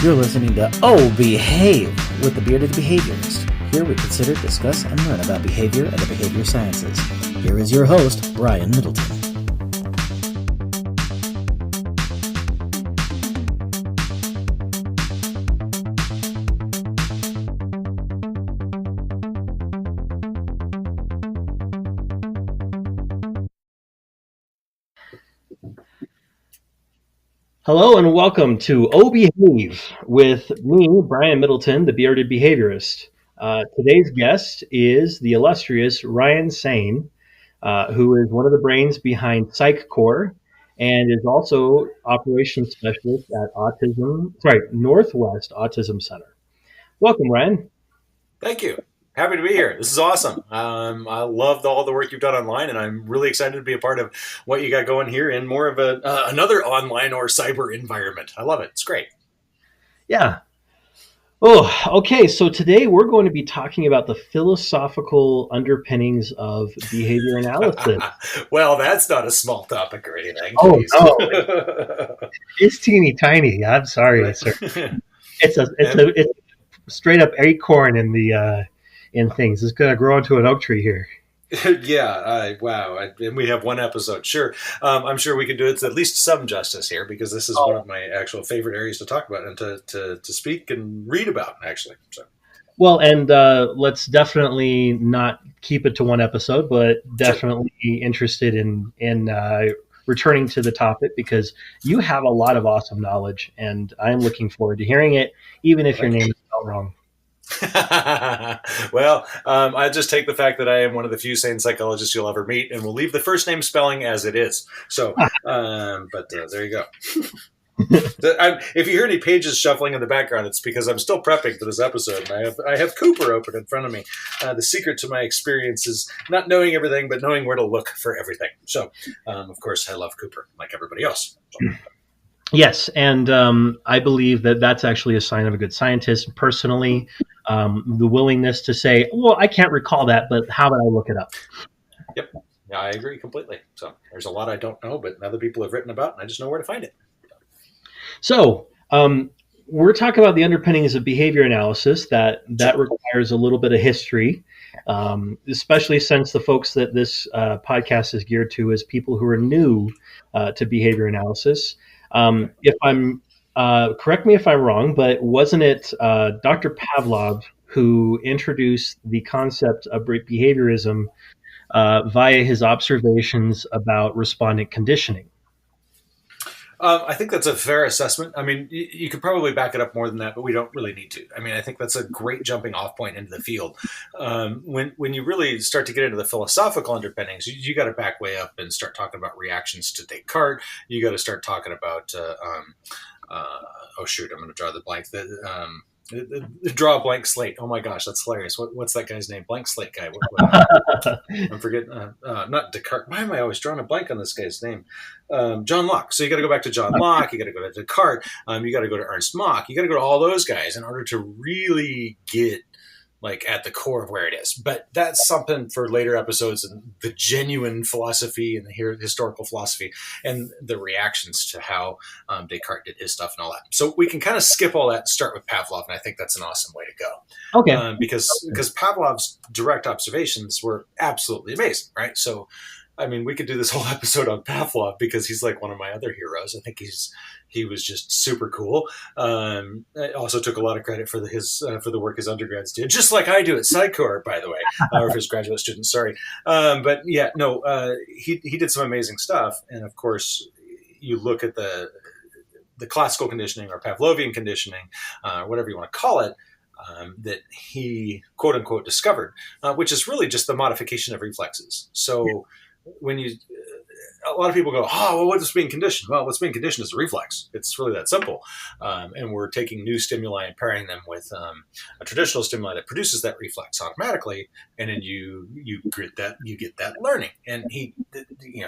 You're listening to Oh Behave with the Bearded Behaviorist. Here we consider, discuss, and learn about behavior and the behavior sciences. Here is your host, Brian Middleton. Hello and welcome to Oh Behave with me, Brian Middleton, the Bearded Behaviorist. Today's guest is the illustrious Ryan Sain, who is one of the brains behind PsychCore and is also operations specialist at Northwest Autism Center. Welcome, Ryan. Thank you. Happy to be here. This is awesome. I loved all the work you've done online, and I'm really excited to be a part of what you got going here in more of another online or cyber environment. I love it. It's great. Yeah. Oh, okay. So today we're going to be talking about the philosophical underpinnings of behavior analysis. Well, that's not a small topic or anything. Oh, no. It's teeny tiny. I'm sorry, right. Sir. It's straight up acorn in the in things. It's going to grow into an oak tree here. Yeah. Wow. And we have one episode. Sure. I'm sure we can do it to at least some justice here, because this is one of my actual favorite areas to talk about and to speak and read about, actually. So. Well, and let's definitely not keep it to one episode, but definitely interested in returning to the topic, because you have a lot of awesome knowledge, and I'm looking forward to hearing it, even if your name is spelled wrong. Well, I just take the fact that I am one of the few sane psychologists you'll ever meet, and we'll leave the first name spelling as it is. So, but there you go. If you hear any pages shuffling in the background, it's because I'm still prepping for this episode, and I have Cooper open in front of me. The secret to my experience is not knowing everything, but knowing where to look for everything. So, of course, I love Cooper, like everybody else. So. Yes, and I believe that that's actually a sign of a good scientist. Personally, the willingness to say, well, I can't recall that, but how about I look it up? Yep, yeah, I agree completely. So there's a lot I don't know, but other people have written about, and I just know where to find it. So we're talking about the underpinnings of behavior analysis. That requires a little bit of history, especially since the folks that this podcast is geared to is people who are new to behavior analysis. If I'm correct me if I'm wrong, but wasn't it Dr. Pavlov who introduced the concept of behaviorism via his observations about respondent conditioning? I think that's a fair assessment. I mean, you could probably back it up more than that, but we don't really need to. I mean, I think that's a great jumping off point into the field. When you really start to get into the philosophical underpinnings, you got to back way up and start talking about reactions to Descartes. You got to start talking about, oh shoot, I'm going to draw the blank. Draw a blank slate. Oh my gosh, that's hilarious. What's that guy's name? Blank slate guy. I'm forgetting. Not Descartes. Why am I always drawing a blank on this guy's name? John Locke. So you got to go back to John Locke. You got to go to Descartes. You got to go to Ernst Mach. You got to go to all those guys in order to really get like at the core of where it is. But that's something for later episodes, and the genuine philosophy and the historical philosophy and the reactions to how Descartes did his stuff and all that. So we can kind of skip all that and start with Pavlov, and I think that's an awesome way to go. Okay. Because Pavlov's direct observations were absolutely amazing, right? So, I mean, we could do this whole episode on Pavlov because he's like one of my other heroes. I think he was just super cool. I also took a lot of credit for the work his undergrads did, just like I do at PsychCore, by the way, or for his graduate students. Sorry, but yeah, no, he did some amazing stuff, and of course, you look at the classical conditioning or Pavlovian conditioning, whatever you want to call it. That he quote unquote discovered, which is really just the modification of reflexes. So when a lot of people go, oh, well, what's being conditioned? Well, what's being conditioned is a reflex. It's really that simple. And we're taking new stimuli and pairing them with a traditional stimuli that produces that reflex automatically. And then you get that learning. And he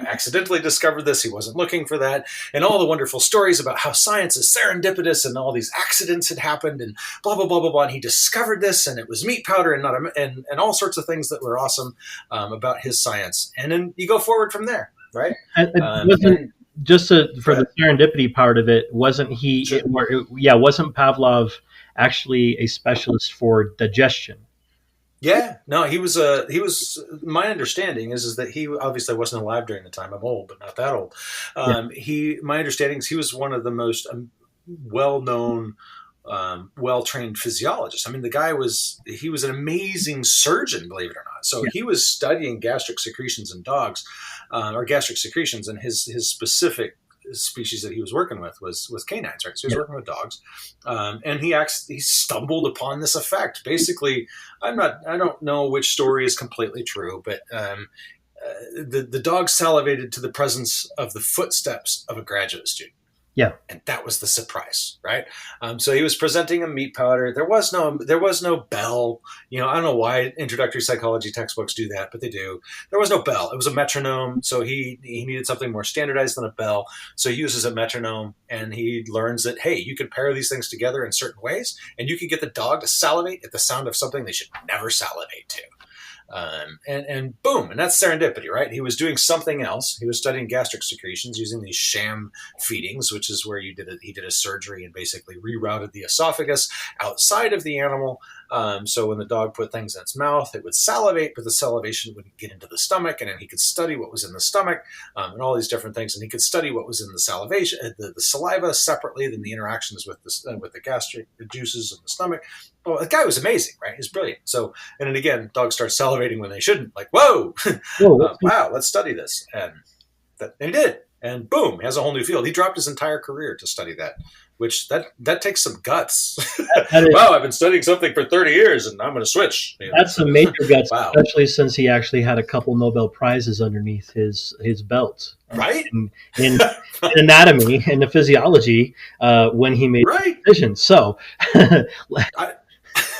accidentally discovered this. He wasn't looking for that. And all the wonderful stories about how science is serendipitous and all these accidents had happened and blah, blah, blah, blah, blah. And he discovered this, and it was meat powder and and all sorts of things that were awesome about his science. And then you go forward from there. Right. for the serendipity part of it, wasn't he? Sure. Wasn't Pavlov actually a specialist for digestion? Yeah, no, he was. My understanding is that he obviously wasn't alive during the time. I'm old, but not that old. Yeah, My understanding is he was one of the most well known, well trained physiologists. I mean, he was an amazing surgeon, believe it or not. So yeah, he was studying gastric secretions in dogs, or gastric secretions, and his specific species that he was working with was canines, right? So he was yeah. working with dogs, and he stumbled upon this effect. Basically, I don't know which story is completely true, but the dog salivated to the presence of the footsteps of a graduate student. Yeah. And that was the surprise, right? So he was presenting a meat powder. There was no bell. You know, I don't know why introductory psychology textbooks do that, but they do. There was no bell. It was a metronome. So he needed something more standardized than a bell. So he uses a metronome, and he learns that, hey, you can pair these things together in certain ways, and you can get the dog to salivate at the sound of something they should never salivate to. And boom, and that's serendipity, right? He was doing something else. He was studying gastric secretions using these sham feedings, which is where he did a surgery and basically rerouted the esophagus outside of the animal. So when the dog put things in its mouth, it would salivate, but the salivation wouldn't get into the stomach, and then he could study what was in the stomach, and all these different things, and he could study what was in the salivation, the saliva separately than the interactions with the gastric juices in the stomach. Well, the guy was amazing, right? He's brilliant. So, and then again, dogs start salivating when they shouldn't. Like, whoa, Whoa, wow, let's study this, and he did, and boom, he has a whole new field. He dropped his entire career to study that, which that takes some guts. that is, Wow, I've been studying something for 30 years, and I'm going to switch. You know? that's some major guts, Wow, especially since he actually had a couple Nobel prizes underneath his belt. right? In anatomy and the physiology when he made Right. decisions. So I,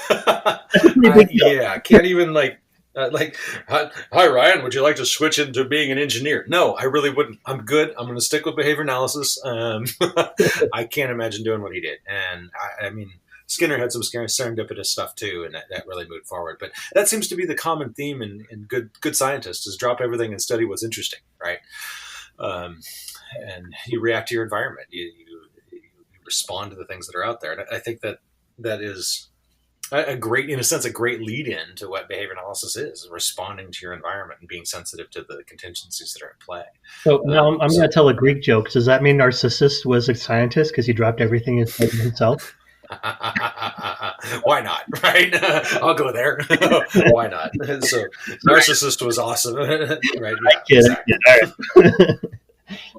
that's a pretty big deal. yeah, I can't even hi Ryan, would you like to switch into being an engineer? No, I really wouldn't. I'm good. I'm going to stick with behavior analysis. I can't imagine doing what he did. And I mean, Skinner had some serendipitous stuff too, and that really moved forward. But that seems to be the common theme in good scientists is drop everything and study what's interesting, right? And you react to your environment. You respond to the things that are out there. And I think that is a great lead in to what behavior analysis is: responding to your environment and being sensitive to the contingencies that are at play. So now I'm going to tell a Greek joke. Does that mean Narcissus was a scientist because he dropped everything and studied himself? Why not? Right? I'll go there. Why not? So Narcissist was awesome. Right? Yeah, exactly. All right.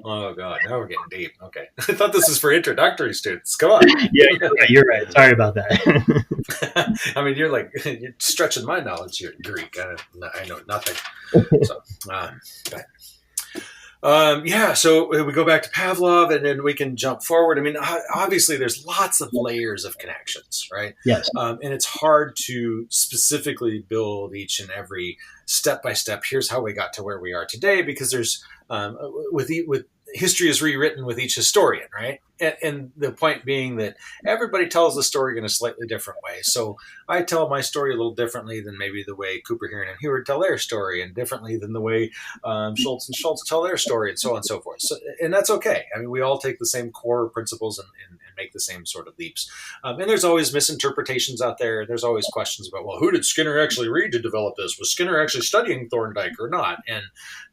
Oh God, now we're getting deep. Okay, I thought this was for introductory students. Come on. Yeah, you're right. Sorry about that. I mean, you're stretching my knowledge here, Greek. I know nothing. So, yeah, so we go back to Pavlov, and then we can jump forward. I mean, obviously, there's lots of layers of connections, right? Yes. And it's hard to specifically build each and every step by step. Here's how we got to where we are today, because there's with history is rewritten with each historian, right? And the point being that everybody tells the story in a slightly different way. So I tell my story a little differently than maybe the way Cooper, Heron, and Heward tell their story, and differently than the way Schultz and Schultz tell their story, and so on and so forth. So, and that's okay. I mean, we all take the same core principles and make the same sort of leaps. And there's always misinterpretations out there. There's always questions about, well, who did Skinner actually read to develop this? Was Skinner actually studying Thorndike or not? And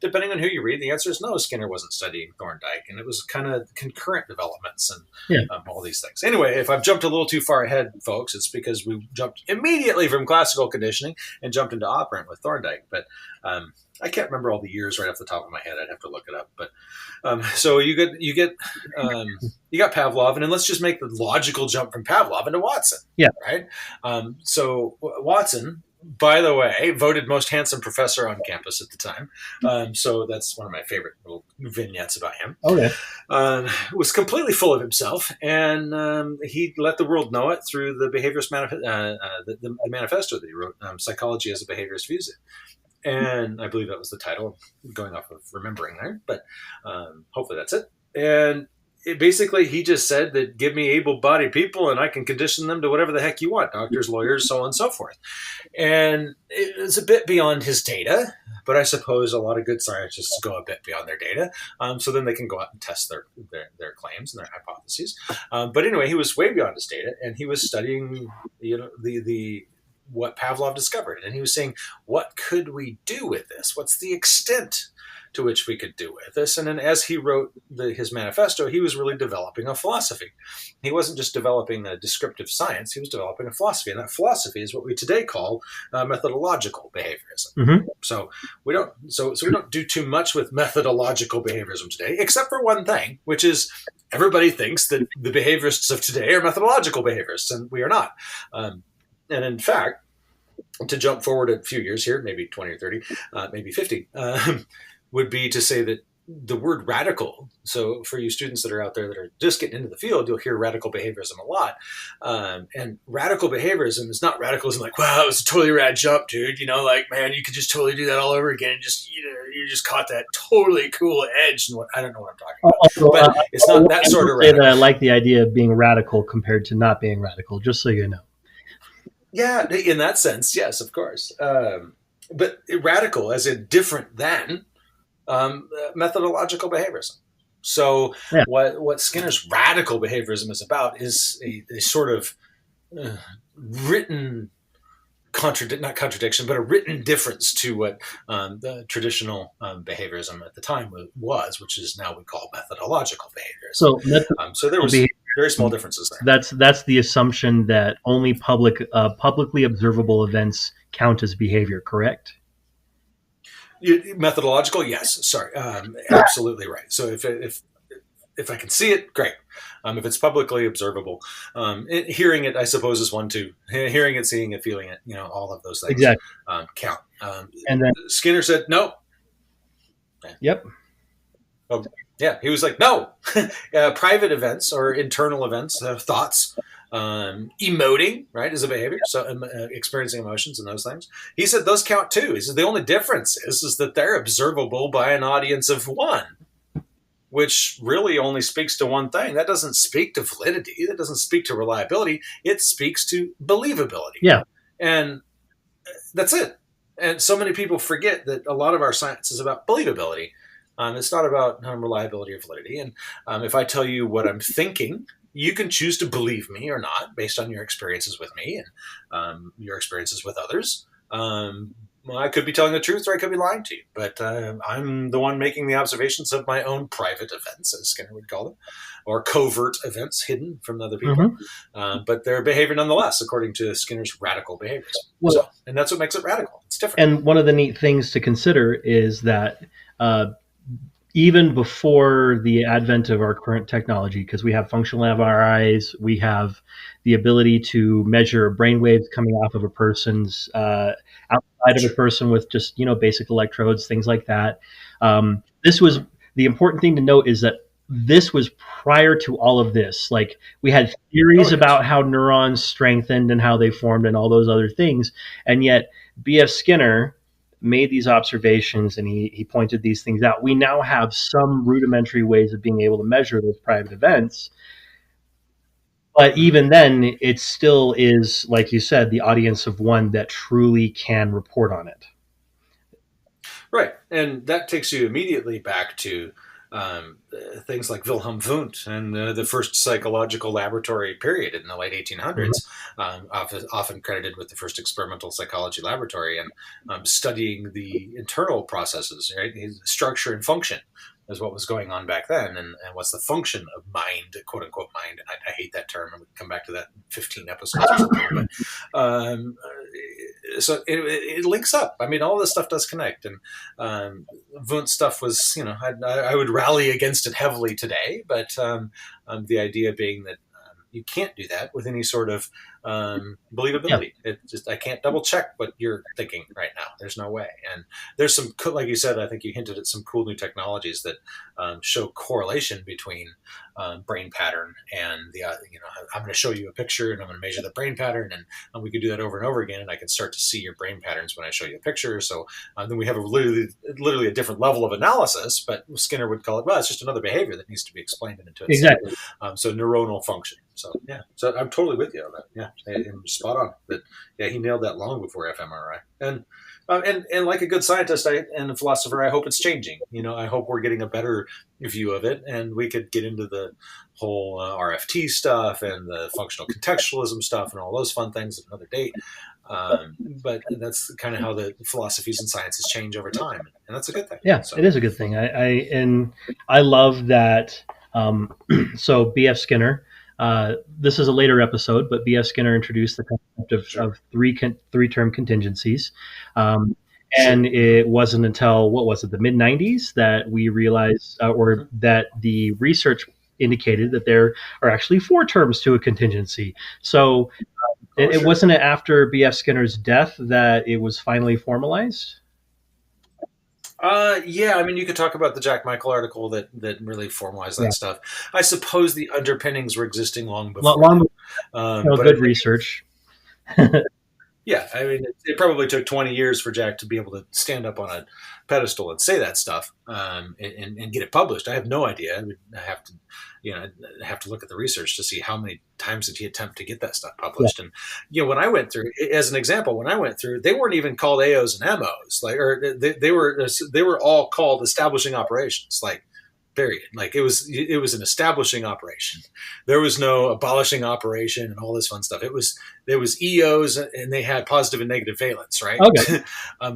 depending on who you read, the answer is no, Skinner wasn't studying Thorndike. And it was kind of concurrent developments and all these things. Anyway, if I've jumped a little too far ahead, folks, it's because we jumped immediately from classical conditioning and jumped into operant with Thorndike. But I can't remember all the years right off the top of my head. I'd have to look it up. But so you got Pavlov, and then let's just make the logical jump from Pavlov into Watson. Yeah. Right. So Watson, by the way, voted most handsome professor on campus at the time. So that's one of my favorite little vignettes about him. Okay. Was completely full of himself, and he let the world know it through the behaviorist the manifesto that he wrote, Psychology as a Behaviorist Views It. And I believe that was the title, going off of remembering there, but hopefully that's it. And basically, he just said that give me able-bodied people and I can condition them to whatever the heck you want, doctors, lawyers, so on and so forth. And it's a bit beyond his data, but I suppose a lot of good scientists go a bit beyond their data. So then they can go out and test their claims and their hypotheses. But anyway, he was way beyond his data, and he was studying, the what Pavlov discovered, and he was saying, what could we do with this? What's the extent to which we could do with this? And then as he wrote his manifesto, he was really developing a philosophy. He wasn't just developing a descriptive science, he was developing a philosophy. And that philosophy is what we today call methodological behaviorism. Mm-hmm. So we don't do too much with methodological behaviorism today, except for one thing, which is everybody thinks that the behaviorists of today are methodological behaviorists, and we are not. And in fact, to jump forward a few years here, maybe 20 or 30, maybe 50, would be to say that the word radical, so for you students that are out there that are just getting into the field, you'll hear radical behaviorism a lot. And radical behaviorism is not radicalism like, wow, it was a totally rad jump, dude. Like, man, you could just totally do that all over again. Just, you just caught that totally cool edge. And I don't know what I'm talking about. Also, but it's not that sort of radical. I like the idea of being radical compared to not being radical, just so you know. Yeah, in that sense, yes, of course. But radical as in different than methodological behaviorism. So what Skinner's radical behaviorism is about is a sort of written not contradiction, but a written difference to what the traditional behaviorism at the time was, which is now we call methodological behaviorism. So there was very small differences there. That's the assumption that only publicly observable events count as behavior, correct? Methodological, yes. Sorry, absolutely right. So if I can see it, great. If it's publicly observable, hearing it, I suppose, is one too. Hearing it, seeing it, feeling it, all of those things exactly. Count. And then Skinner said no. Yep. Oh, yeah, he was like, no. Private events or internal events, thoughts, emoting, right, is a behavior. So experiencing emotions and those things. He said those count too. He said the only difference is that they're observable by an audience of one, which really only speaks to one thing. That doesn't speak to validity. That doesn't speak to reliability. It speaks to believability. Yeah. And that's it. And so many people forget that a lot of our science is about believability. It's not about reliability or validity. And if I tell you what I'm thinking, you can choose to believe me or not based on your experiences with me and your experiences with others. Well, I could be telling the truth or I could be lying to you, but I'm the one making the observations of my own private events, as Skinner would call them, or covert events hidden from other people. Mm-hmm. But they're behavior nonetheless, according to Skinner's radical behaviors. Well, and that's what makes it radical. It's different. And one of the neat things to consider is that even before the advent of our current technology, because we have functional MRIs, we have the ability to measure brain waves coming off of a person's outside of a person with just basic electrodes, things like that. This was the important thing to note is that this was prior to all of this. Like we had theories about how neurons strengthened and how they formed and all those other things, and yet B.F. Skinner made these observations and he pointed these things out. We now have some rudimentary ways of being able to measure those private events. But even then, it still is, like you said, the audience of one that truly can report on it. Right. And that takes you immediately back to things like Wilhelm Wundt and the first psychological laboratory period in the late 1800s, often credited with the first experimental psychology laboratory, and studying the internal processes, right? Structure and function is what was going on back then, and what's the function of mind, quote unquote mind. And I hate that term, and we can come back to that in 15 episodes or something. But so it links up. I mean, all this stuff does connect, and Wundt stuff was, I would rally against it heavily today, but the idea being that you can't do that with any sort of Yeah. believability. It just, I can't double check what you're thinking right now. There's no way. And there's some, like you said, I think you hinted at some cool new technologies that show correlation between brain pattern and I'm going to show you a picture and I'm going to measure the brain pattern, and we could do that over and over again, and I can start to see your brain patterns when I show you a picture. So then we have literally a different level of analysis, but Skinner would call it, well, it's just another behavior that needs to be explained into itself. Exactly. So neuronal function. So yeah, so I'm totally with you on that. Yeah, and spot on. But yeah, he nailed that long before fMRI. And like a good scientist and a philosopher, I hope it's changing. I hope we're getting a better view of it, and we could get into the whole RFT stuff and the functional contextualism stuff and all those fun things at another date. But that's kind of how the philosophies and sciences change over time, and that's a good thing. Yeah, so. It is a good thing. I love that. So B.F. Skinner. This is a later episode, but B.F. Skinner introduced the concept of three-term contingencies. And it wasn't until, the mid-90s that we realized, or that the research indicated that there are actually 4 terms to a contingency. So it wasn't after B.F. Skinner's death that it was finally formalized? Yeah, I mean, you could talk about the Jack Michael article that really formalized that stuff. I suppose the underpinnings were existing long before. But good research. Yeah, I mean, it probably took 20 years for Jack to be able to stand up on a pedestal and say that stuff and get it published. I have no idea. I have to look at the research to see how many times did he attempt to get that stuff published. Yeah. And when I went through, as an example, they weren't even called AOs and MOs, they were all called establishing operations, period. It was an establishing operation. There was no abolishing operation and all this fun stuff. There was EOs, and they had positive and negative valence, right? Okay.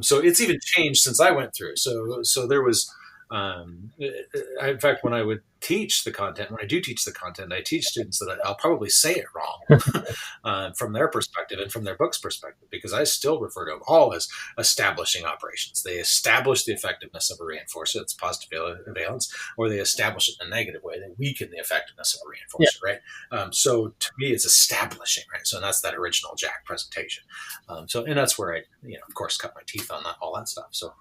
So it's even changed since I went through. So there was, in fact, when I would teach the content, I teach students that I'll probably say it wrong from their perspective and from their book's perspective, because I still refer to them all as establishing operations. They establish the effectiveness of a reinforcer, it's positive valence, or they establish it in a negative way. They weaken the effectiveness of a reinforcer, right? So to me, it's establishing, right? So that's that original Jack presentation. And that's where I, of course, cut my teeth on all that stuff. So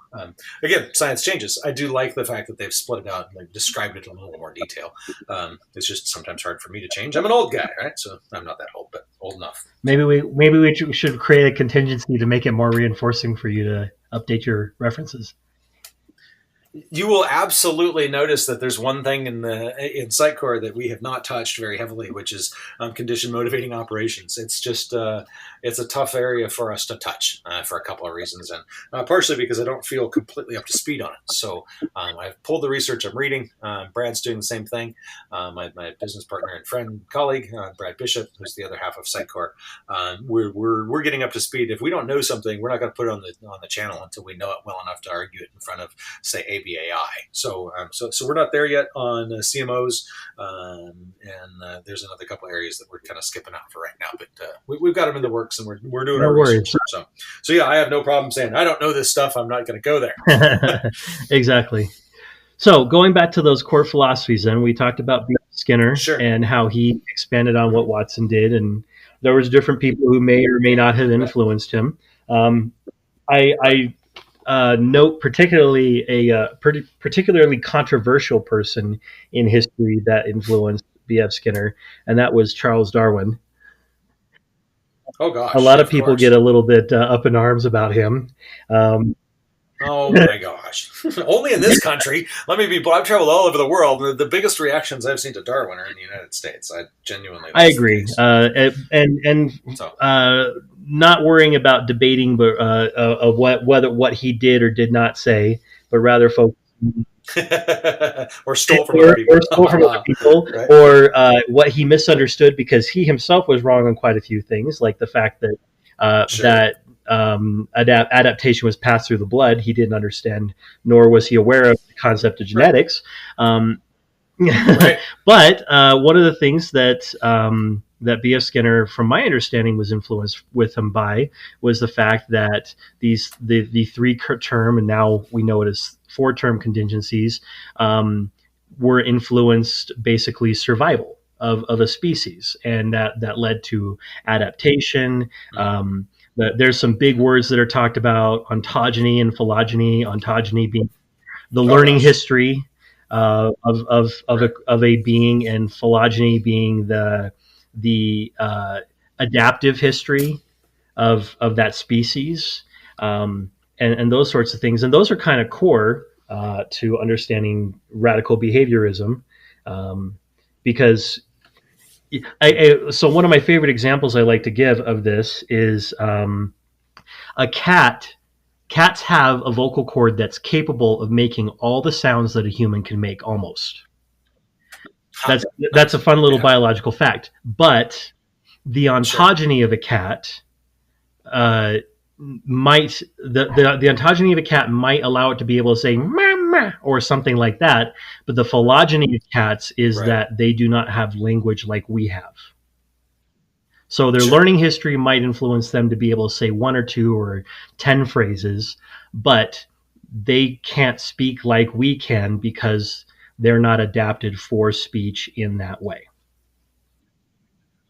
again, science changes. I do like the fact that they've split it out and they've described it in a little more detail. It's just sometimes hard for me to change. I'm an old guy, right? So I'm not that old, but old enough. Maybe we should create a contingency to make it more reinforcing for you to update your references. You will absolutely notice that there's one thing in PsychCore that we have not touched very heavily, which is condition motivating operations. It's just it's a tough area for us to touch for a couple of reasons, and partially because I don't feel completely up to speed on it. So I've pulled the research I'm reading. Brad's doing the same thing. My business partner and friend, colleague, Brad Bishop, who's the other half of PsychCore. We're getting up to speed. If we don't know something, we're not going to put it on the channel until we know it well enough to argue it in front of, say, ABAI. So we're not there yet on CMOs, and there's another couple areas that we're kind of skipping out for right now, but we've got them in the works, and we're doing our research. So yeah, I have no problem saying I don't know this stuff. I'm not going to go there. Exactly. So going back to those core philosophies, then we talked about Skinner and how he expanded on what Watson did, and there was different people who may or may not have influenced him. I note particularly a particularly controversial person in history that influenced B.F. Skinner, and that was Charles Darwin. Oh gosh! A lot of people get a little bit up in arms about him. Oh my gosh! Only in this country. I've traveled all over the world. The biggest reactions I've seen to Darwin are in the United States. I agree. Not worrying about debating, but of what he did or did not say, but rather focusing or stole from other people, right? Or what he misunderstood, because he himself was wrong on quite a few things, like the fact that adaptation was passed through the blood. He didn't understand, nor was he aware of the concept of genetics. Right. But one of the things that B.F. Skinner, from my understanding, was influenced with him by was the fact that the 3-term, and now we know it as 4-term contingencies, were influenced basically survival. of a species, and that led to adaptation. There's some big words that are talked about: ontogeny and phylogeny. Ontogeny being the learning history of a being, and phylogeny being the adaptive history of that species, and those sorts of things. And those are kind of core to understanding radical behaviorism, because so one of my favorite examples I like to give of this is a cat. Cats have a vocal cord that's capable of making all the sounds that a human can make, almost. That's a fun little biological fact. But the ontogeny of a cat might the ontogeny of a cat might allow it to be able to say mama or something like that, but the phylogeny of cats is that they do not have language like we have. So their learning history might influence them to be able to say 1 or 2 or 10 phrases, but they can't speak like we can because they're not adapted for speech in that way.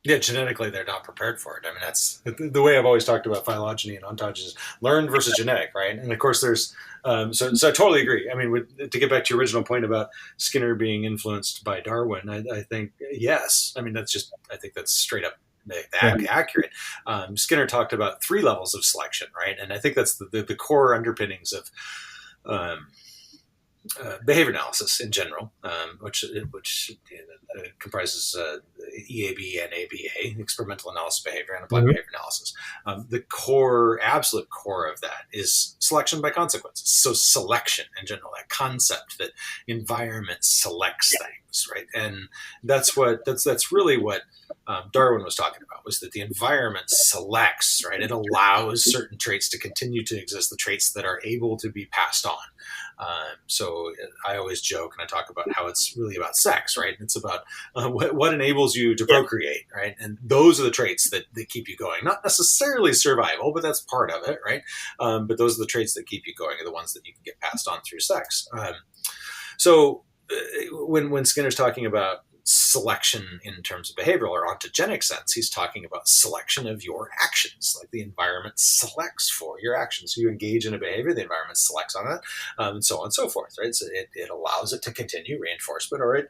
Yeah, genetically, they're not prepared for it. I mean, that's the way I've always talked about phylogeny and ontogeny is learned versus genetic, right? And of course, there's so I totally agree. I mean, to get back to your original point about Skinner being influenced by Darwin, I think yes. I mean, I think that's straight up accurate. Skinner talked about 3 levels of selection, right? And I think that's the core underpinnings of behavior analysis in general, which comprises EAB and ABA, experimental analysis of behavior and applied behavior analysis. The absolute core of that is selection by consequences. So selection in general, that concept that environment selects things, right? And that's really what Darwin was talking about, was that the environment selects, right? It allows certain traits to continue to exist, the traits that are able to be passed on. So I always joke and I talk about how it's really about sex, right? It's about what enables you to procreate, right? And those are the traits that keep you going. Not necessarily survival, but that's part of it, right? But those are the traits that keep you going, are the ones that you can get passed on through sex. So when Skinner's talking about selection in terms of behavioral or ontogenic sense, he's talking about selection of your actions, like the environment selects for your actions. So you engage in a behavior, the environment selects on it, and so on and so forth, right? So it allows it to continue reinforcement, or it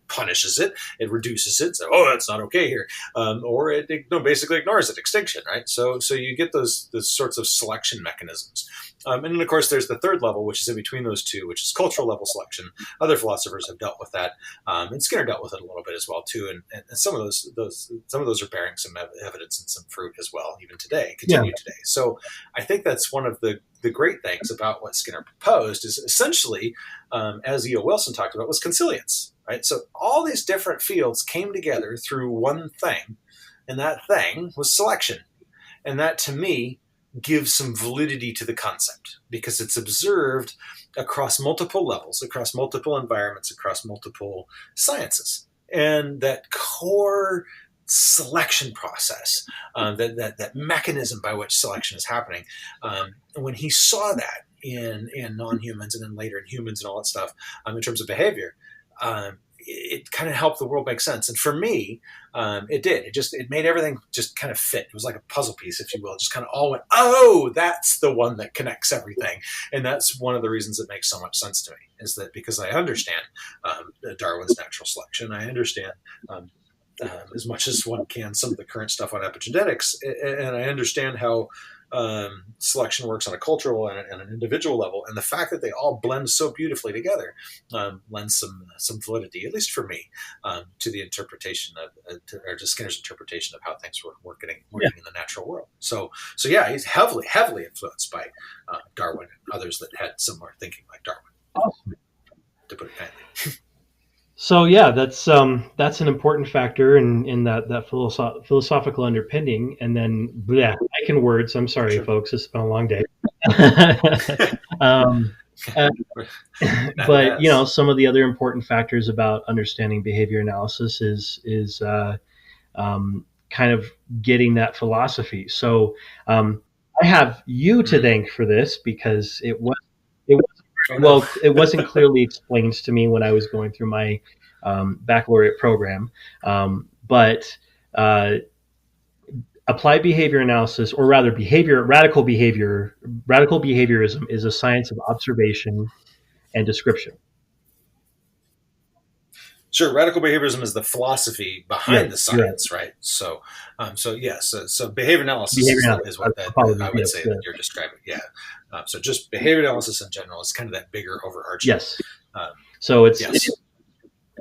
punishes it, it reduces it, so that's not okay here, or it basically ignores it, extinction, right? So you get those sorts of selection mechanisms. And then, of course, there's the third level, which is in between those two, which is cultural level selection. Other philosophers have dealt with that, and Skinner dealt with it a little bit as well too. And some of those are bearing some evidence and some fruit as well, even today, continue today. So I think that's one of the great things about what Skinner proposed is essentially, as E.O. Wilson talked about, was consilience, right? So all these different fields came together through one thing, and that thing was selection. And that, to me, gives some validity to the concept because it's observed across multiple levels, across multiple environments, across multiple sciences. And that core selection process, that mechanism by which selection is happening, when he saw that in non-humans and then later in humans and all that stuff, in terms of behavior, it kind of helped the world make sense. And for me, it did. It made everything just kind of fit. It was like a puzzle piece, if you will. It just kind of all went, oh, that's the one that connects everything. And that's one of the reasons it makes so much sense to me, is that because I understand Darwin's natural selection. I understand as much as one can some of the current stuff on epigenetics. And I understand how selection works on a cultural and an individual level, and the fact that they all blend so beautifully together lends some validity, at least for me, to the interpretation of to Skinner's interpretation of how things were working in the natural world. So yeah, he's heavily influenced by Darwin and others that had similar thinking like Darwin. Awesome. To put it kindly. So yeah, that's an important factor in that philosophical underpinning. And then, I can words. I'm sorry, folks. It's been a long day. But some of the other important factors about understanding behavior analysis is kind of getting that philosophy. So I have you to thank for this because it was Oh no. Well, it wasn't clearly explained to me when I was going through my baccalaureate program, but uh, applied behavior analysis, or rather radical behaviorism is a science of observation and description. Sure, radical behaviorism is the philosophy Yeah, behind the you're right. science, right? So yes, so behavior analysis Behavior is analysis. what that Apologies. I would Yes. say that you're describing. Yeah. So just behavior analysis in general is kind of that bigger overarching. Yes. Um, So it's yes.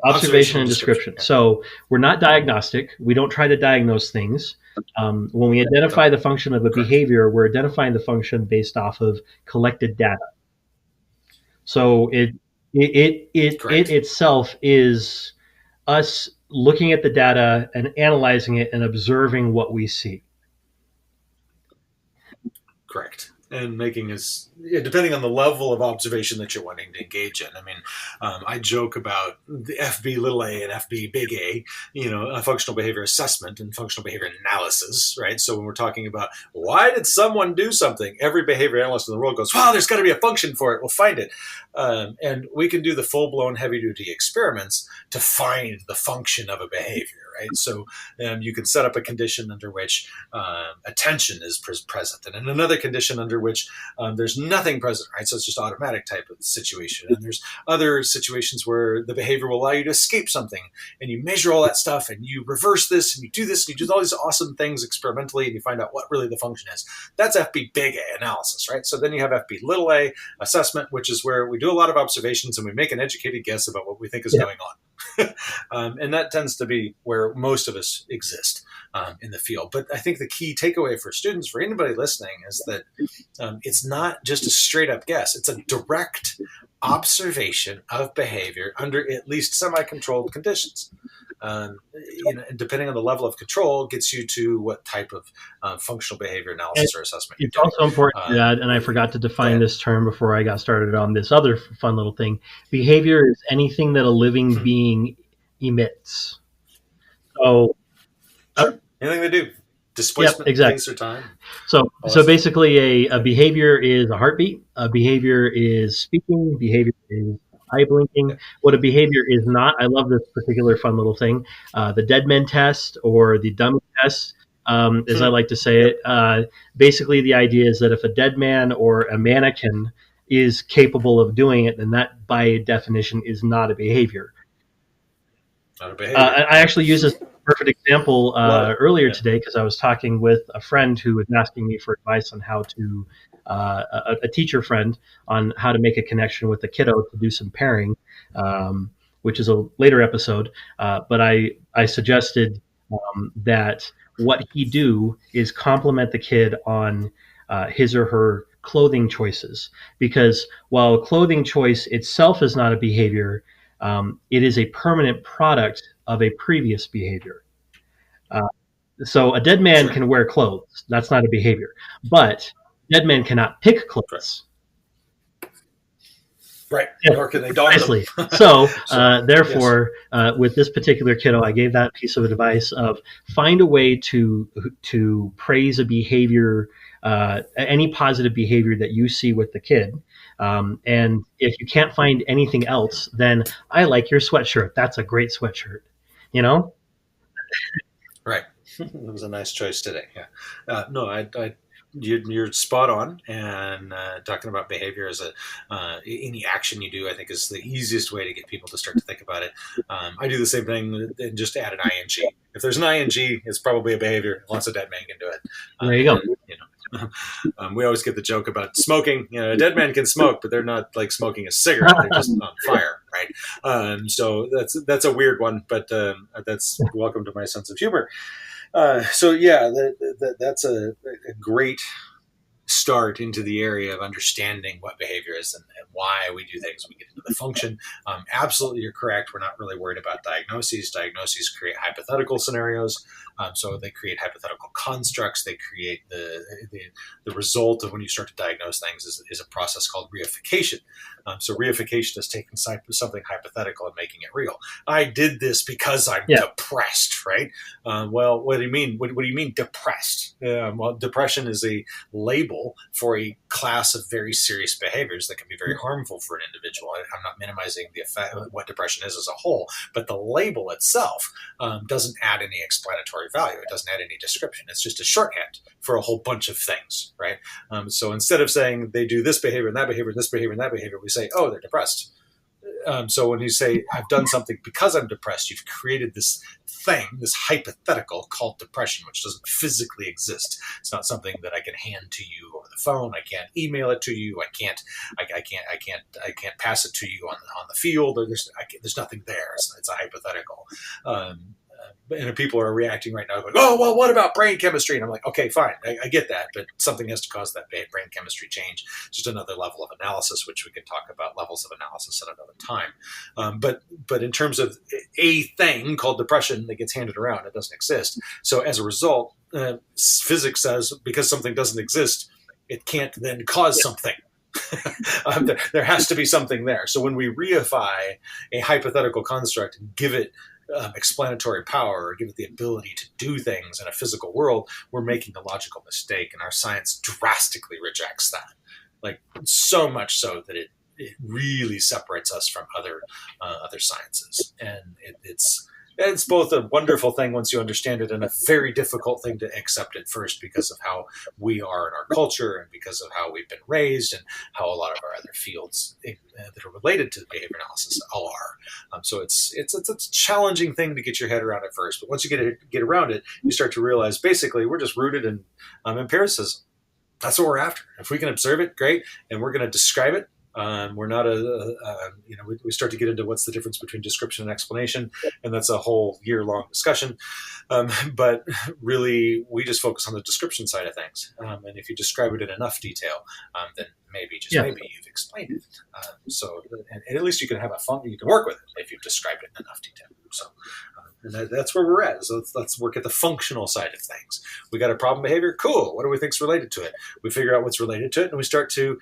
observation and description. Yeah. So we're not diagnostic. We don't try to diagnose things. When we identify the function of a Correct. behavior, we're identifying the function based off of collected data. So it itself is us looking at the data and analyzing it and observing what we see. Correct. And making is depending on the level of observation that you're wanting to engage in. I mean, I joke about the FB little a and FB big A, functional behavior assessment and functional behavior analysis, right? So when we're talking about why did someone do something, every behavior analyst in the world goes, "Wow, there's got to be a function for it. We'll find it," and we can do the full blown heavy duty experiments to find the function of a behavior. Right? So you can set up a condition under which attention is present, and in another condition under which there's nothing present. Right? So it's just automatic type of situation. And there's other situations where the behavior will allow you to escape something, and you measure all that stuff, and you reverse this, and you do this, and you do all these awesome things experimentally, and you find out what really the function is. That's FB big A analysis, right? So then you have FB little a assessment, which is where we do a lot of observations and we make an educated guess about what we think is going on. And that tends to be where most of us exist in the field. But I think the key takeaway for students, for anybody listening, is that it's not just a straight up guess. It's a direct observation of behavior under at least semi-controlled conditions. And depending on the level of control, gets you to what type of functional behavior analysis or assessment. It's also important to add, and I forgot to define this term before I got started on this other fun little thing. Behavior is anything that a living being emits. So, sure. Anything they do. Displacement, exactly. space, or time. So basically, a behavior is a heartbeat. A behavior is speaking. Behavior is eye blinking. What a behavior is not. I love this particular fun little thing. The dead men test, or the dummy test, as I like to say it. Basically, the idea is that if a dead man or a mannequin is capable of doing it, then that, by definition, is not a behavior. Not a behavior. I actually use this perfect example earlier today because I was talking with a friend who was asking me for advice on how to, a teacher friend, on how to make a connection with a kiddo to do some pairing, which is a later episode. But I suggested that what he do is compliment the kid on his or her clothing choices, because while clothing choice itself is not a behavior, it is a permanent product of a previous behavior. So a dead man can wear clothes. That's not a behavior. But dead men cannot pick clothes. Right. Nor can they don them. So, therefore, with this particular kiddo, I gave that piece of advice of find a way to praise a behavior, any positive behavior that you see with the kid. And if you can't find anything else, then I like your sweatshirt. That's a great sweatshirt. Right. It was a nice choice today. Yeah. No, you're spot on. And talking about behavior as any action you do, I think, is the easiest way to get people to start to think about it. I do the same thing and just add an ing. If there's an ing, it's probably a behavior. Once a dead man can do it. There you go. We always get the joke about smoking. A dead man can smoke, but they're not like smoking a cigarette. They're just on fire, right? So that's a weird one, but that's welcome to my sense of humor. So yeah, that's a great start into the area of understanding what behavior is and why we do things. We get into the function. Absolutely, you're correct. We're not really worried about diagnoses. Diagnoses create hypothetical scenarios. So they create hypothetical constructs. They create the result of when you start to diagnose things is a process called reification. So reification is taking something hypothetical and making it real. I did this because I'm depressed, right? Well, what do you mean? What do you mean depressed? Well, depression is a label label for a class of very serious behaviors that can be very harmful for an individual. I'm not minimizing the effect, what depression is as a whole, but the label itself doesn't add any explanatory value. It doesn't add any description. It's just a shorthand for a whole bunch of things, right? So instead of saying they do this behavior and that behavior and this behavior and that behavior, we say, oh, they're depressed. So when you say, I've done something because I'm depressed, you've created this thing, this hypothetical called depression, which doesn't physically exist. It's not something that I can hand to you over the phone. I can't email it to you. I can't pass it to you on the field. Or there's nothing there. It's a hypothetical. And people are reacting right now going, oh, well, what about brain chemistry? And I'm like, okay, fine. I get that. But something has to cause that brain chemistry change. Just another level of analysis, which we can talk about levels of analysis at another time. But in terms of a thing called depression that gets handed around, it doesn't exist. So as a result, physics says because something doesn't exist, it can't then cause something. There has to be something there. So when we reify a hypothetical construct and give it explanatory power or give it the ability to do things in a physical world, we're making a logical mistake, and our science drastically rejects that. Like, so much so that it really separates us from other sciences. And it's both a wonderful thing once you understand it and a very difficult thing to accept at first because of how we are in our culture and because of how we've been raised and how a lot of our other fields that are related to behavior analysis all are. So it's a challenging thing to get your head around at first. But once you get around it, you start to realize basically we're just rooted in empiricism. That's what we're after. If we can observe it, great. And we're going to describe it. We're not we start to get into what's the difference between description and explanation, and that's a whole year-long discussion. But really, we just focus on the description side of things. And if you describe it in enough detail, then maybe you've explained it. And at least you can have you can work with it if you've described it in enough detail. So. And that's where we're at. So let's work at the functional side of things. We got a problem behavior. Cool. What do we think is related to it? We figure out what's related to it, and we start to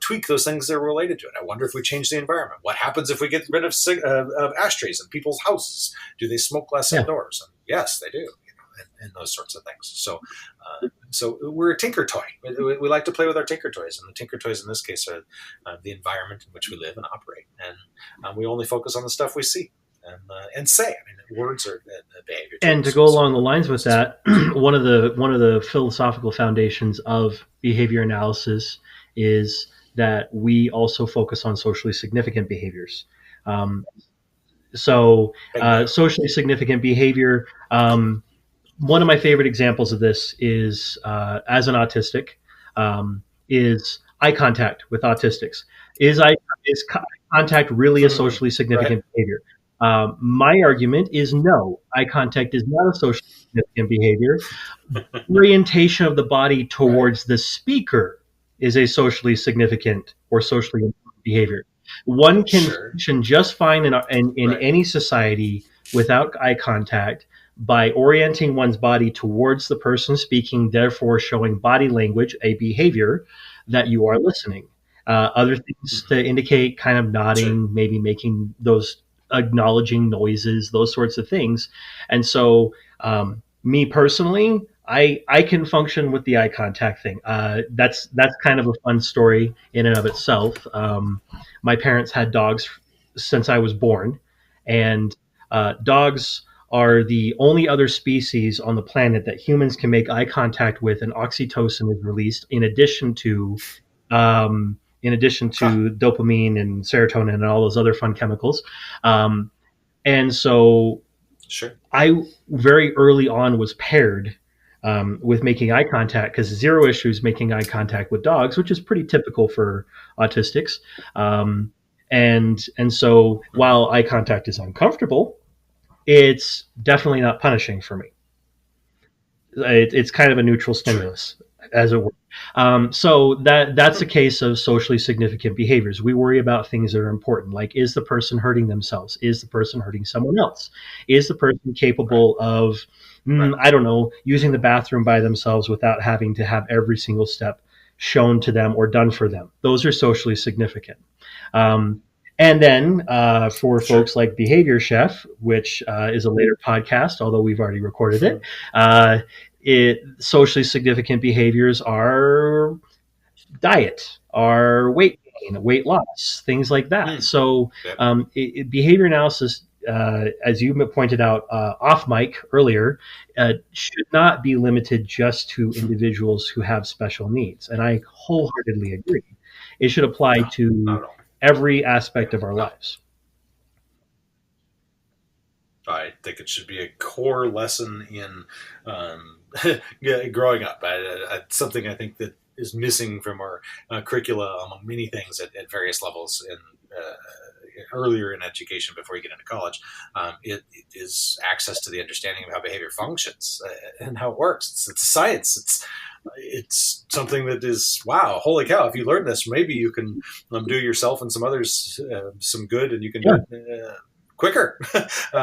tweak those things that are related to it. I wonder if we change the environment. What happens if we get rid of ashtrays in people's houses? Do they smoke less indoors? And yes, they do. And those sorts of things. So we're a tinker toy. We like to play with our tinker toys, and the tinker toys in this case are the environment in which we live and operate. And we only focus on the stuff we see. And say, I mean, words are behavior. And to go along the lines with that, one of the philosophical foundations of behavior analysis is that we also focus on socially significant behaviors. Socially significant behavior. One of my favorite examples of this is as an autistic is eye contact with autistics. Is eye contact really a socially significant behavior? My argument is no. Eye contact is not a socially significant behavior. Orientation of the body towards the speaker is a socially significant or socially important behavior. One can function just fine in any society without eye contact by orienting one's body towards the person speaking, therefore showing body language, a behavior that you are listening. Other things to indicate kind of nodding, maybe making those acknowledging noises, those sorts of things. And so me personally, I can function with the eye contact thing. That's kind of a fun story in and of itself. My parents had dogs since I was born, and dogs are the only other species on the planet that humans can make eye contact with, and oxytocin is released in addition to dopamine and serotonin and all those other fun chemicals. And so I very early on was paired with making eye contact, because zero issues making eye contact with dogs, which is pretty typical for autistics. And so while eye contact is uncomfortable, it's definitely not punishing for me. It's kind of a neutral stimulus, as it were. So that's a case of socially significant behaviors. We worry about things that are important, like, is the person hurting themselves? Is the person hurting someone else? Is the person capable of, I don't know, using the bathroom by themselves without having to have every single step shown to them or done for them? Those are socially significant. And then for folks like Behavior Chef, which is a later podcast, although we've already recorded it, socially significant behaviors are diet, our weight gain, weight loss, things like that. Mm. So Yep. behavior analysis, as you pointed out off mic earlier, should not be limited just to individuals who have special needs. And I wholeheartedly agree. It should apply No, not to at all. every aspect of our No. lives. I think it should be a core lesson in growing up. Something I think that is missing from our curricula among many things at various levels in earlier in education before you get into college. It is access to the understanding of how behavior functions and how it works. It's science. It's something that is, wow, holy cow! If you learn this, maybe you can do yourself and some others some good, and you can do Yeah. it quicker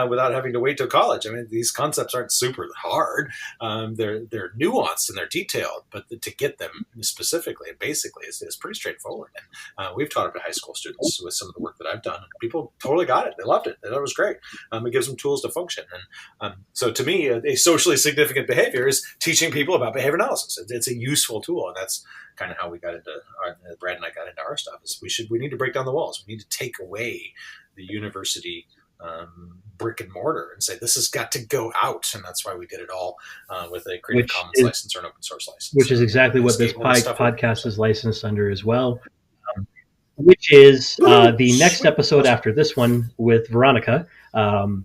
without having to wait till college. I mean, these concepts aren't super hard. They're nuanced and they're detailed, but to get them specifically and basically is pretty straightforward. And we've taught it to high school students with some of the work that I've done. People totally got it. They loved it. They thought it was great. It gives them tools to function. And so to me, a socially significant behavior is teaching people about behavior analysis. It's a useful tool, and that's kind of how we got into Brad and I got into our stuff. Is we need to break down the walls. We need to take away the university brick and mortar and say this has got to go out, and that's why we did it all with a Creative Commons license or an open source license. Which is exactly what this Skateboard podcast is licensed under as well. Which is the next episode after this one with Veronica. Oh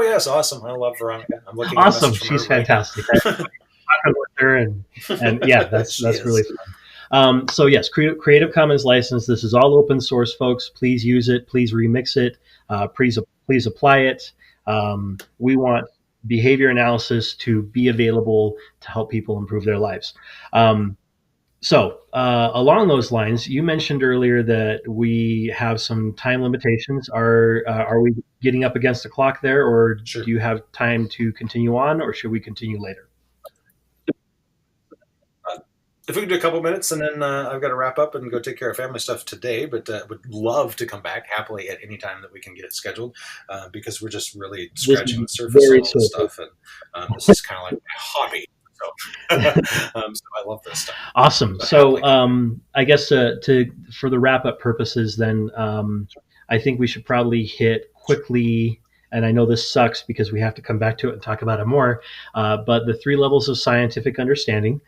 yes, awesome! I love Veronica. I'm looking. Awesome, she's fantastic. I'm talking with her, and yeah, that's really fun. So yes, Creative Commons license. This is all open source, folks. Please use it. Please remix it. Please apply it. We want behavior analysis to be available to help people improve their lives. So along those lines, you mentioned earlier that we have some time limitations. Are we getting up against the clock there, or Sure. do you have time to continue on, or should we continue later? If we can do a couple minutes, and then I've got to wrap up and go take care of family stuff today, but would love to come back happily at any time that we can get it scheduled, because we're just really scratching the surface of all this stuff, and this is kind of like my hobby. So I love this stuff. Awesome. So I guess for the wrap up purposes, then I think we should probably hit quickly. And I know this sucks because we have to come back to it and talk about it more. But the 3 levels of scientific understanding.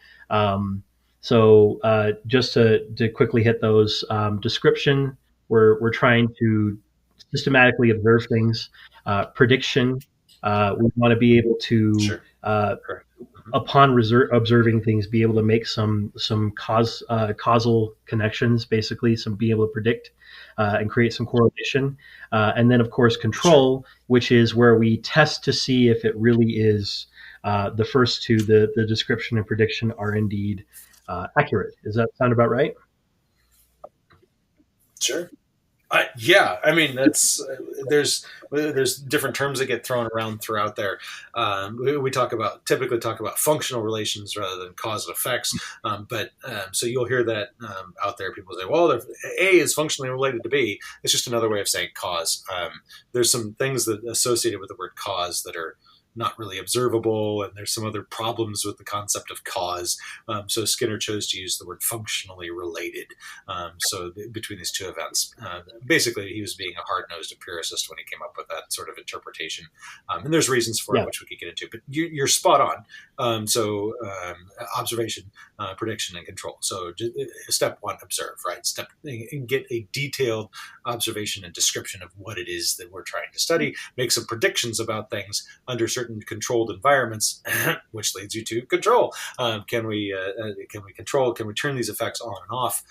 So just to quickly hit those, description, we're trying to systematically observe things. Prediction, we want to be able to, Sure. Upon observing things, be able to make some causal connections, basically, be able to predict and create some correlation. And then, of course, control, which is where we test to see if it really is the first 2, the description and prediction, are indeed accurate. Does that sound about right? Sure. Yeah, I mean there's different terms that get thrown around throughout there. We typically talk about functional relations rather than cause and effects. So you'll hear that out there. People say, "Well, A is functionally related to B." It's just another way of saying cause. There's some things that associated with the word cause that are not really observable, and there's some other problems with the concept of cause. So Skinner chose to use the word functionally related. Between these 2 events, basically he was being a hard-nosed empiricist when he came up with that sort of interpretation. And there's reasons for it, which we could get into, but you're spot on. Observation, prediction, and control. So step 1, observe, right? Get a detailed observation and description of what it is that we're trying to study, make some predictions about things under certain controlled environments, which leads you to control. Can we control? Can we turn these effects on and off?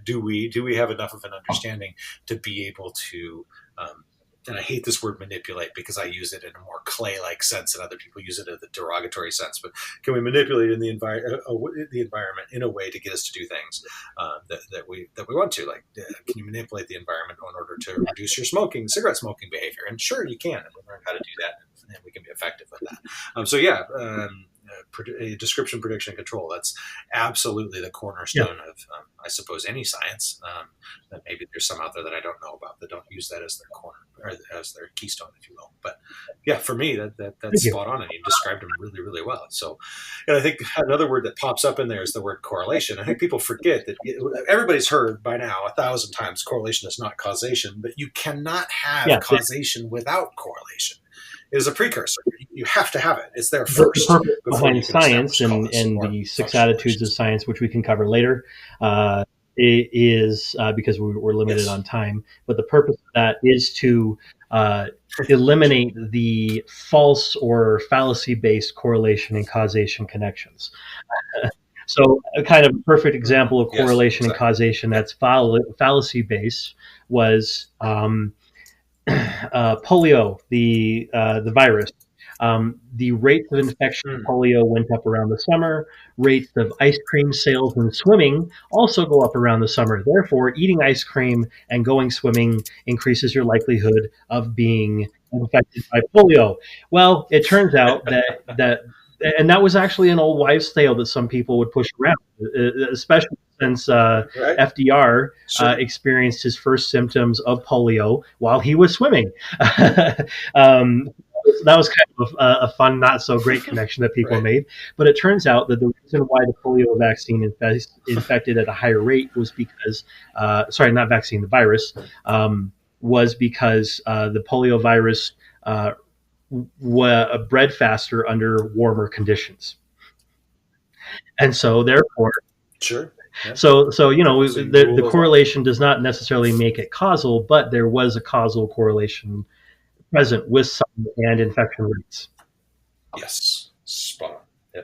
Do we have enough of an understanding to be able to? And I hate this word manipulate because I use it in a more clay-like sense, and other people use it in the derogatory sense. But can we manipulate in the environment in a way to get us to do things that we want to? Like, can you manipulate the environment in order to reduce your cigarette smoking behavior? And sure, you can, and we learn how to do that, and we can be effective with that. description, prediction, and control. That's absolutely the Yeah. cornerstone of, I suppose, any science. That maybe there's some out there that I don't know about that don't use that as their corner or as their keystone, if you will. But yeah, for me, that's Thank you. spot on, and you described them really, really well. So, and I think another word that pops up in there is the word correlation. I think people forget that everybody's heard by now 1,000 times correlation is not causation, but you cannot have Yeah. causation without correlation. It is a precursor. You have to have it. It's there The first purpose before you behind can science establish and, cause and or the 6 function attitudes of relations. science, which we can cover later, is because we're limited Yes. on time. But the purpose of that is to uh, eliminate the false or fallacy-based correlation and causation connections. So a kind of perfect example of Yes, correlation and exactly. causation Yep. that's fallacy-based was polio, the virus. The rates of infection of Mm. polio went up around the summer. Rates of ice cream sales and swimming also go up around the summer. Therefore, eating ice cream and going swimming increases your likelihood of being infected by polio. Well, it turns out and that was actually an old wives' tale that some people would push around, especially since Right? FDR Sure. experienced his first symptoms of polio while he was swimming. um, that was kind of a fun, not so great connection that people Right. made. But it turns out that the reason why the polio vaccine infected at a higher rate was because, sorry, not vaccine, the virus, was because the polio virus bred faster under warmer conditions. And so, therefore, Sure. Yeah. so So you the rule those out. correlation does not necessarily make it causal, but there was a causal correlation present with some and infection rates. Yes. Spot on. Yeah.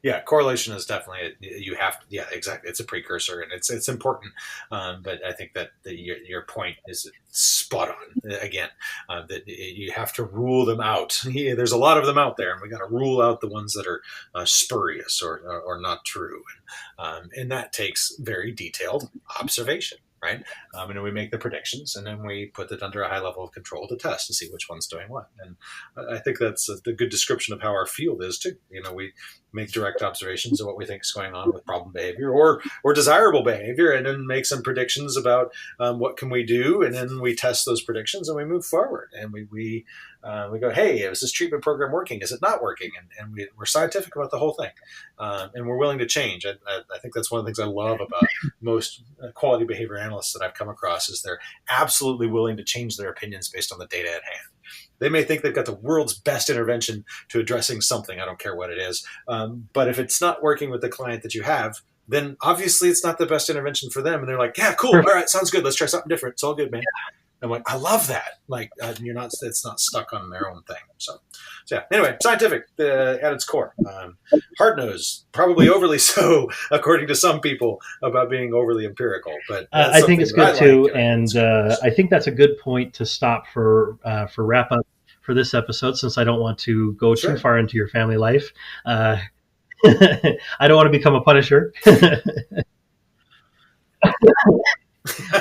Yeah, correlation is definitely you have to. Yeah, exactly. It's a precursor, and it's important. But I think that your point is spot on. Again, that you have to rule them out. Yeah, there's a lot of them out there, and we got to rule out the ones that are spurious or not true, and that takes very detailed observation. Right, and we make the predictions, and then we put it under a high level of control to test to see which one's doing what. And I think that's a good description of how our field is too. We make direct observations of what we think is going on with problem behavior or desirable behavior, and then make some predictions about what can we do, and then we test those predictions and we move forward, and we go, hey, is this treatment program working? Is it not working? And we're scientific about the whole thing, and we're willing to change. I think that's one of the things I love about most quality behavior analysts that I've come across is they're absolutely willing to change their opinions based on the data at hand. They may think they've got the world's best intervention to addressing something. I don't care what it is. But if it's not working with the client that you have, then obviously it's not the best intervention for them. And they're like, yeah, cool. All Perfect. right. Sounds good. Let's try something different. It's all good, man. I'm like, I love that. Like, it's not stuck on their own thing. So yeah. Anyway, scientific at its core. Hard nosed, probably overly so, according to some people, about being overly empirical. But that's I think something it's that I good like, too, and I think and it's great. So, I think that's a good point to stop for wrap up for this episode, since I don't want to go too sure. far into your family life. Uh, I don't want to become a punisher,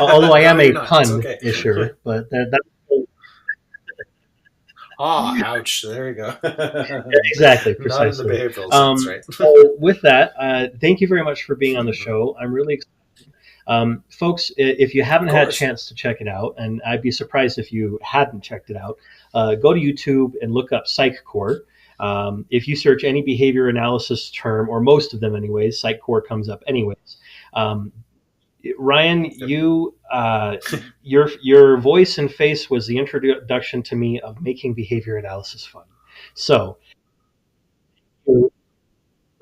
although I No, am you're a not. It's pun okay. isher. But that's Ouch. There you go. exactly, Not in the precisely. behavioral sense, right? So with that, thank you very much for being on the show. I'm really excited. Folks, if you Of haven't had a course. chance to check it out, and I'd be surprised if you hadn't checked it out, go to YouTube and look up PsychCore. If you search any behavior analysis term, or most of them anyways, PsychCore comes up anyways. Um, Ryan, Yep. your voice and face was the introduction to me of making behavior analysis fun. So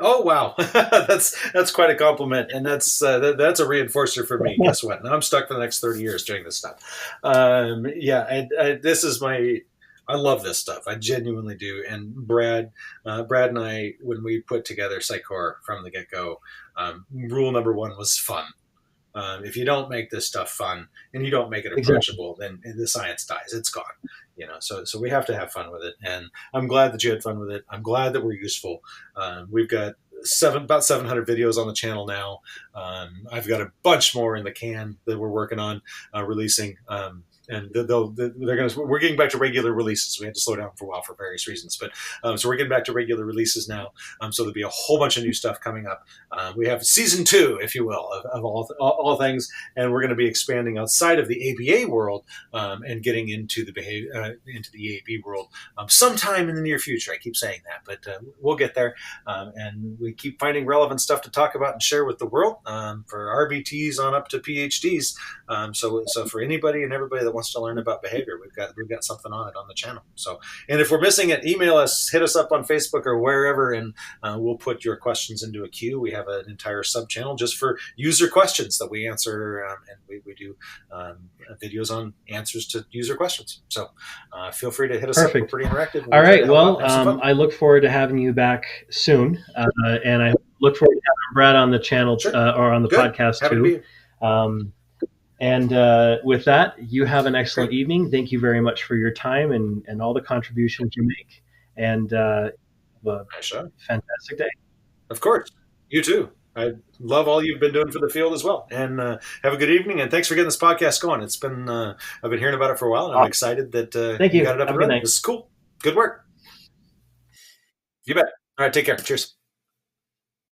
Oh wow, that's quite a compliment, and that's a reinforcer for me. Guess what? Now I'm stuck for the next 30 years doing this stuff. Yeah, this is my. I love this stuff. I genuinely do. And Brad and I, when we put together PsychCore from the get go, rule number one was fun. If you don't make this stuff fun and you don't make it exactly. approachable, then the science dies. It's gone. So we have to have fun with it, and I'm glad that you had fun with it. I'm glad that we're useful. We've got about 700 videos on the channel now. I've got a bunch more in the can that we're working on releasing. And we're getting back to regular releases. We had to slow down for a while for various reasons, but so we're getting back to regular releases now. So there'll be a whole bunch of new stuff coming up. We have season 2, if you will, of all things, and we're going to be expanding outside of the ABA world and getting into the into the AAB world sometime in the near future. I keep saying that, but we'll get there. And we keep finding relevant stuff to talk about and share with the world for RBTs on up to PhDs. So for anybody and everybody that wants to learn about behavior, we've got something on it on the channel. So, and if we're missing it, email us, hit us up on Facebook or wherever, and we'll put your questions into a queue. We have an entire sub channel just for user questions that we answer, and we do videos on answers to user questions. So feel free to hit us Perfect. up. We're pretty interactive. All right. Well, I look forward to having you back soon, and I look forward to having Brad on the channel or on the podcast too. And with that, you have an excellent evening. Thank you very much for your time and all the contributions you make. And have a fantastic day. Of course. You too. I love all you've been doing for the field as well. And have a good evening. And thanks for getting this podcast going. It's been I've been hearing about it for a while, and I'm excited that Thank you. got it up and running. This is cool. Good work. You bet. All right. Take care. Cheers.